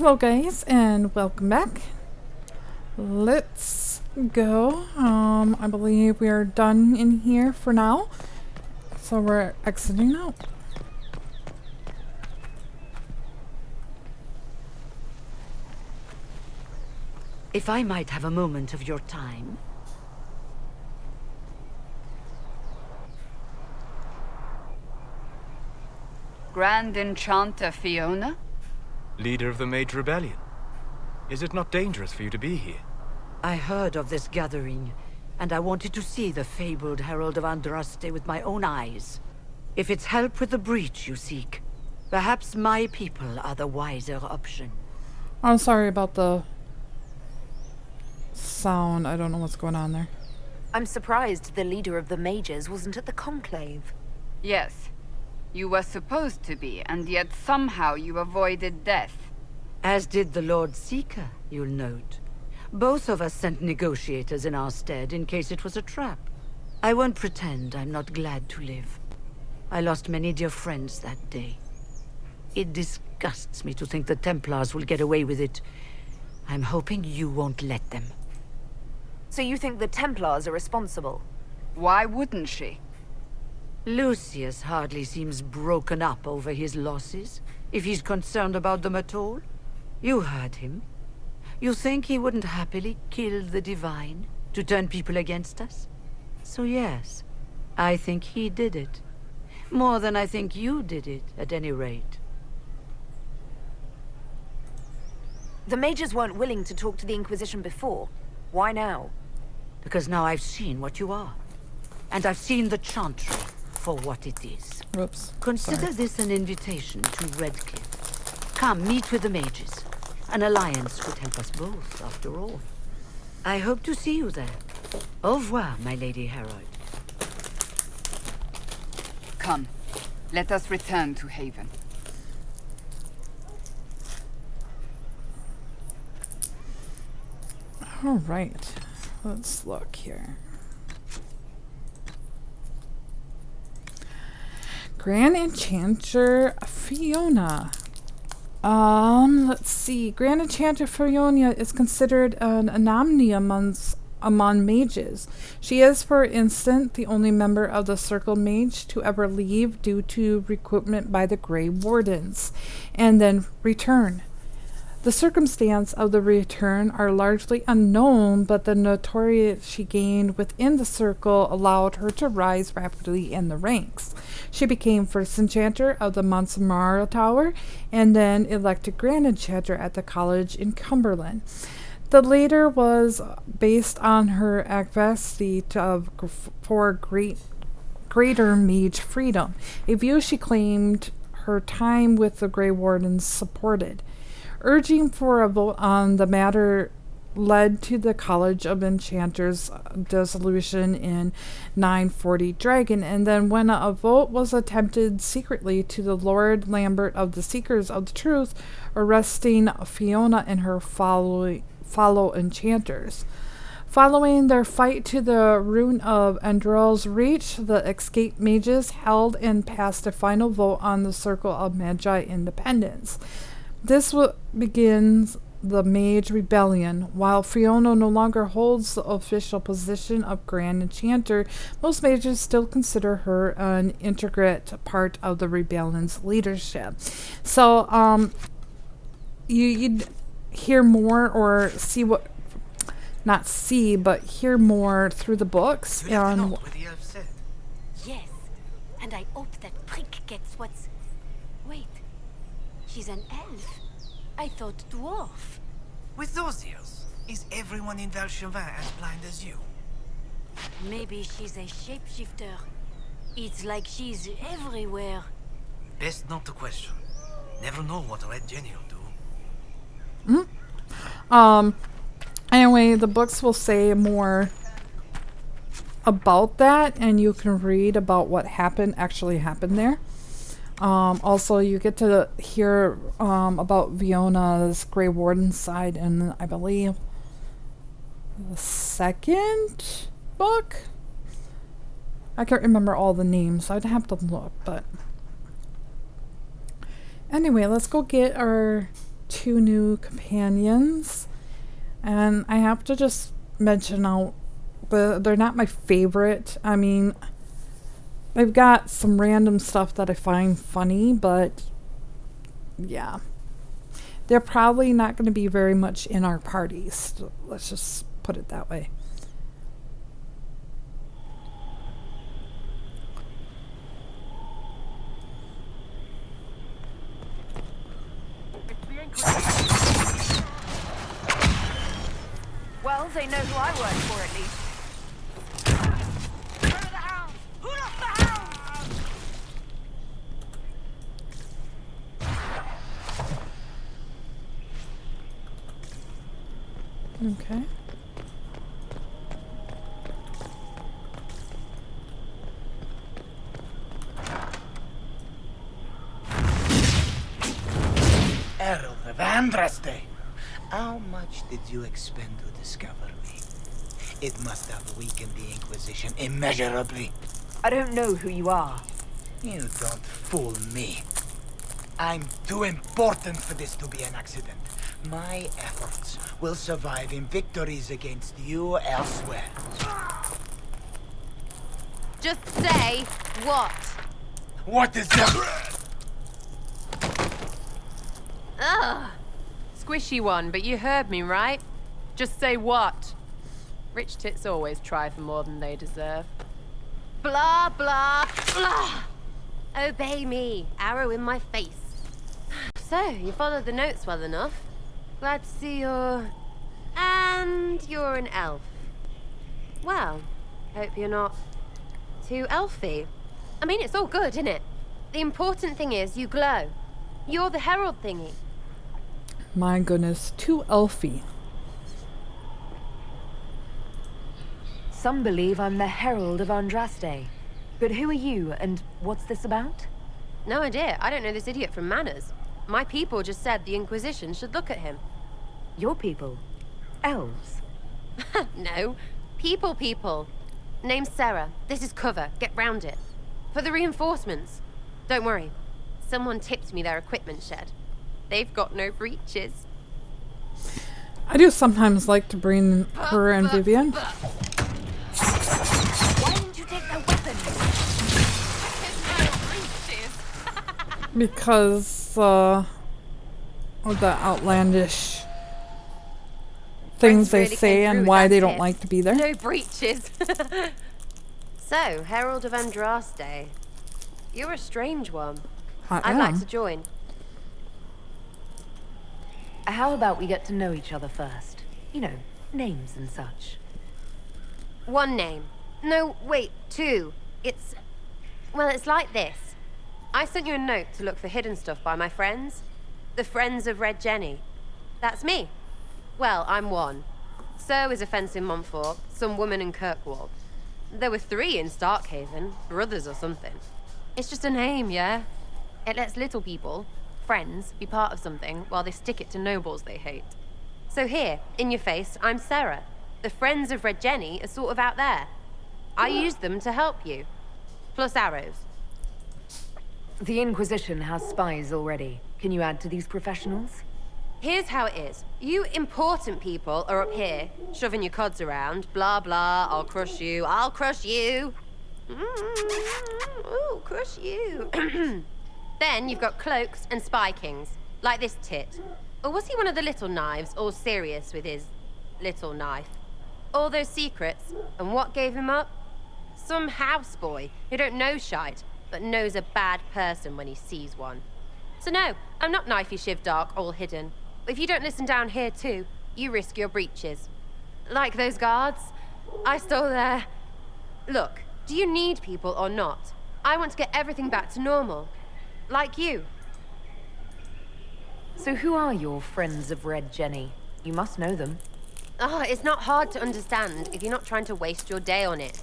Hello guys and welcome back. Let's go. I believe we are done in here for now. So we're exiting out. If I might have a moment of your time. Grand Enchanter Fiona? Leader of the Mage Rebellion. Is it not dangerous for you to be here? I heard of this gathering, and I wanted to see the fabled Herald of Andraste with my own eyes. If it's help with the breach you seek, perhaps my people are the wiser option. I'm sorry about the sound. I don't know what's going on there. I'm surprised the leader of the mages wasn't at the conclave. Yes. You were supposed to be, and yet somehow you avoided death. As did the Lord Seeker, you'll note. Both of us sent negotiators in our stead in case it was a trap. I won't pretend I'm not glad to live. I lost many dear friends that day. It disgusts me to think the Templars will get away with it. I'm hoping you won't let them. So you think the Templars are responsible? Why wouldn't she? Lucius hardly seems broken up over his losses, if he's concerned about them at all. You heard him. You think he wouldn't happily kill the Divine to turn people against us? So yes, I think he did it. More than I think you did it, at any rate. The mages weren't willing to talk to the Inquisition before. Why now? Because now I've seen what you are. And I've seen the Chantry for what it is. Whoops. Consider Sorry. this an invitation to Redcliffe. Come, meet with the mages. An alliance would help us both, after all. I hope to see you there. Au revoir, my Lady Herald. Come, let us return to Haven. All right. Let's look here. Grand Enchanter Fiona. Let's see. Grand Enchanter Fiona is considered an anomaly among mages. She is, for instance, the only member of the Circle Mage to ever leave due to recruitment by the Grey Wardens, and then return. The circumstance of the return are largely unknown, but the notoriety she gained within the circle allowed her to rise rapidly in the ranks. She became first enchanter of the Monsamara Tower, and then elected Grand Enchanter at the college in Cumberland. The later was based on her advocacy for greater mage freedom, a view she claimed her time with the Grey Wardens supported. Urging for a vote on the matter led to the College of Enchanters dissolution in 940 Dragon, and then when a vote was attempted secretly to the Lord Lambert of the Seekers of the Truth, arresting Fiona and her fellow enchanters. Following their fight to the ruin of Endrel's Reach, the escaped mages held and passed a final vote on the Circle of Magi independence. This begins the Mage Rebellion. While Fiona no longer holds the official position of Grand Enchanter, most mages still consider her an integrate part of the rebellion's leadership. So, you'd hear more or see what, not see, but hear more through the books. And what the elf said. Yes, and I hope that Prick gets what's... Wait, she's an elf. I thought dwarf. With those ears, is everyone in Valchevin as blind as you? Maybe she's a shapeshifter. It's like she's everywhere. Best not to question. Never know what a red Jenny will do. Anyway, the books will say more about that, and you can read about what actually happened there. Also, you get to hear about Fiona's Grey Warden side in, I believe, the second book? I can't remember all the names, so I'd have to look, but... Anyway, let's go get our 2 new companions. And I have to just mention out, they're not my favorite. I mean, they've got some random stuff that I find funny, but yeah. They're probably not going to be very much in our parties. Let's just put it that way. Well, they know who I work for at least. Where are the hounds? Who lost the hounds? Okay. Herald of Andraste. How much did you expend to discover me? It must have weakened the Inquisition immeasurably. I don't know who you are. You don't fool me. I'm too important for this to be an accident. My efforts will survive in victories against you elsewhere. Just say what? What is that? Ugh. Squishy one, but you heard me, right? Just say what? Rich tits always try for more than they deserve. Blah, blah, blah. Obey me. Arrow in my face. So, you followed the notes well enough. Glad to see you're... And you're an elf. Well, hope you're not too elfy. I mean, it's all good, isn't it? The important thing is you glow. You're the herald thingy. My goodness, too elfy. Some believe I'm the Herald of Andraste. But who are you, and what's this about? No idea. I don't know this idiot from Manners. My people just said the Inquisition should look at him. Your people? Elves? No. People. Name's Sarah. This is cover. Get round it. For the reinforcements. Don't worry. Someone tipped me their equipment shed. They've got no breaches. I do sometimes like to bring her and Vivian. Why didn't you take their weapons? Because of the outlandish things they really say came through and with why that they don't tip. like to be there. No breaches. So, Herald of Andraste. You're a strange one. I'd like to join. How about we get to know each other first? You know, names and such. One name. No, wait, 2. Well, it's like this. I sent you a note to look for hidden stuff by my friends. The Friends of Red Jenny. That's me. Well, I'm one. So is a fence in Montfort, some woman in Kirkwall. There were 3 in Starkhaven, brothers or something. It's just a name, yeah? It lets little people, friends, be part of something while they stick it to nobles they hate. So here, in your face, I'm Sarah. The Friends of Red Jenny are sort of out there. I used them to help you. Plus arrows. The Inquisition has spies already. Can you add to these professionals? Here's how it is. You important people are up here, shoving your cods around. Blah, blah, I'll crush you. Ooh, crush you. Then you've got cloaks and spy kings, like this tit. Or was he one of the little knives, all serious with his little knife? All those secrets, and what gave him up? Some houseboy who don't know shite, but knows a bad person when he sees one. So no, I'm not knifey shiv dark, all hidden. If you don't listen down here too, you risk your breeches. Like those guards, I stole their... Look, do you need people or not? I want to get everything back to normal. Like you. So who are your Friends of Red Jenny? You must know them. Oh, it's not hard to understand if you're not trying to waste your day on it.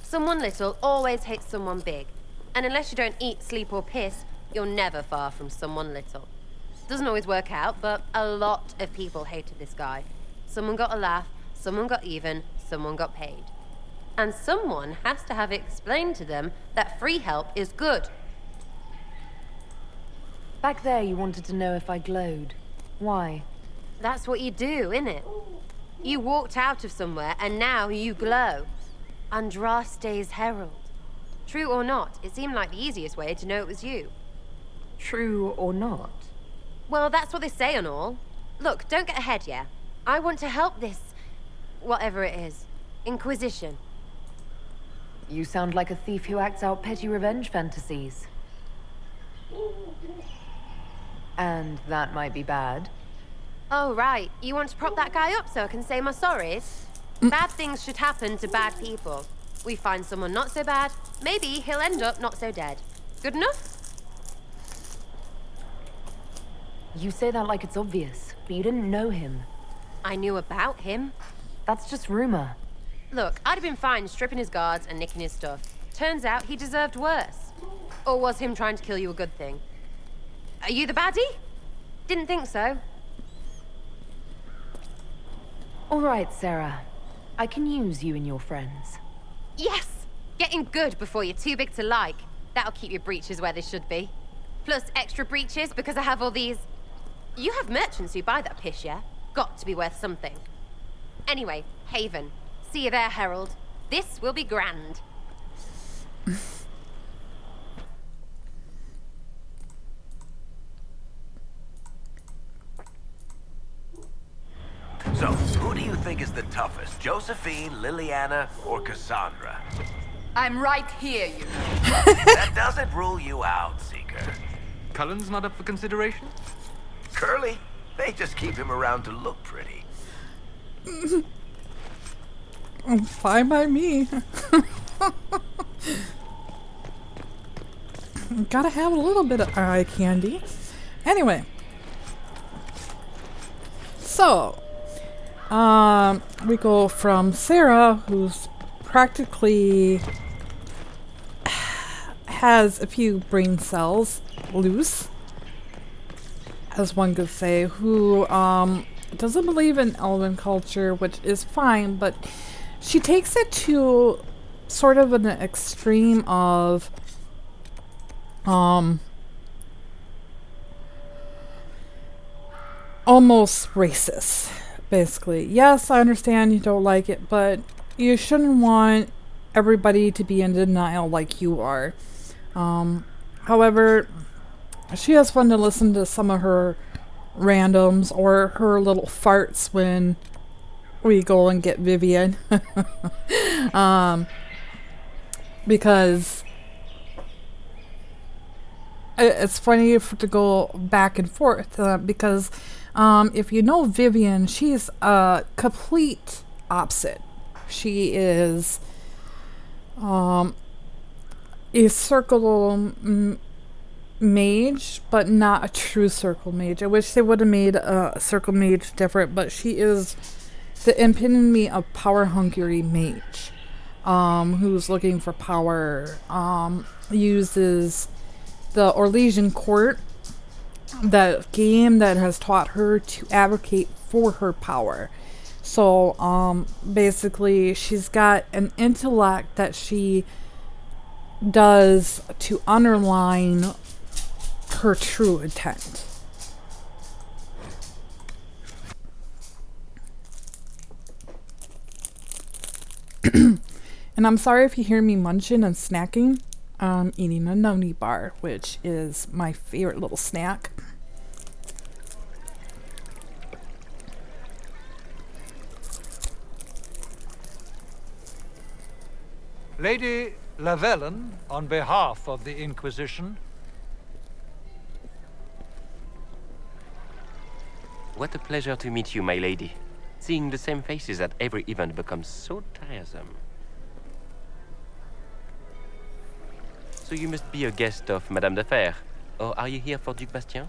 Someone little always hates someone big. And unless you don't eat, sleep, or piss, you're never far from someone little. Doesn't always work out, but a lot of people hated this guy. Someone got a laugh, someone got even, someone got paid. And someone has to have explained to them that free help is good. Back there, you wanted to know if I glowed. Why? That's what you do, innit? You walked out of somewhere, and now you glow. Andraste's herald. True or not, it seemed like the easiest way to know it was you. True or not? Well, that's what they say on all. Look, don't get ahead, yeah? I want to help this... whatever it is. Inquisition. You sound like a thief who acts out petty revenge fantasies. And that might be bad. Oh, right. You want to prop that guy up so I can say my sorries? Bad things should happen to bad people. We find someone not so bad, maybe he'll end up not so dead. Good enough? You say that like it's obvious, but you didn't know him. I knew about him. That's just rumor. Look, I'd have been fine stripping his guards and nicking his stuff. Turns out he deserved worse. Or was him trying to kill you a good thing? Are you the baddie? Didn't think so. All right, Sarah. I can use you and your friends. Yes! Getting good before you're too big to like. That'll keep your breeches where they should be. Plus extra breeches because I have all these... You have merchants who buy that piss, yeah? Got to be worth something. Anyway, Haven. See you there, Herald. This will be grand. So, who do you think is the toughest? Josephine, Liliana, or Cassandra? I'm right here, you know. That doesn't rule you out, Seeker. Cullen's not up for consideration? Curly, they just keep him around to look pretty. Fine by me. Gotta have a little bit of eye candy. Anyway. So, we go from Sarah, who's practically has a few brain cells loose, as one could say, who doesn't believe in elven culture, which is fine, but she takes it to sort of an extreme of almost racist, basically. Yes, I understand you don't like it, but you shouldn't want everybody to be in denial like you are. However, she has fun to listen to some of her randoms or her little farts when we go and get Vivian. Because it's funny to go back and forth because if you know Vivian, she's a complete opposite. She is a circle mage, but not a true circle mage. I wish they would have made a circle mage different, but she is the epitome of power-hungry mage, who's looking for power, uses the Orlesian Court, that game that has taught her to advocate for her power. So, basically, she's got an intellect that she does to underline her true intent. And I'm sorry if you hear me munching and snacking. I'm eating a noni bar, which is my favorite little snack. Lady Lavellan, on behalf of the Inquisition. What a pleasure to meet you, my lady. Seeing the same faces at every event becomes so tiresome. So you must be a guest of Madame de Fer, or are you here for Duc Bastien?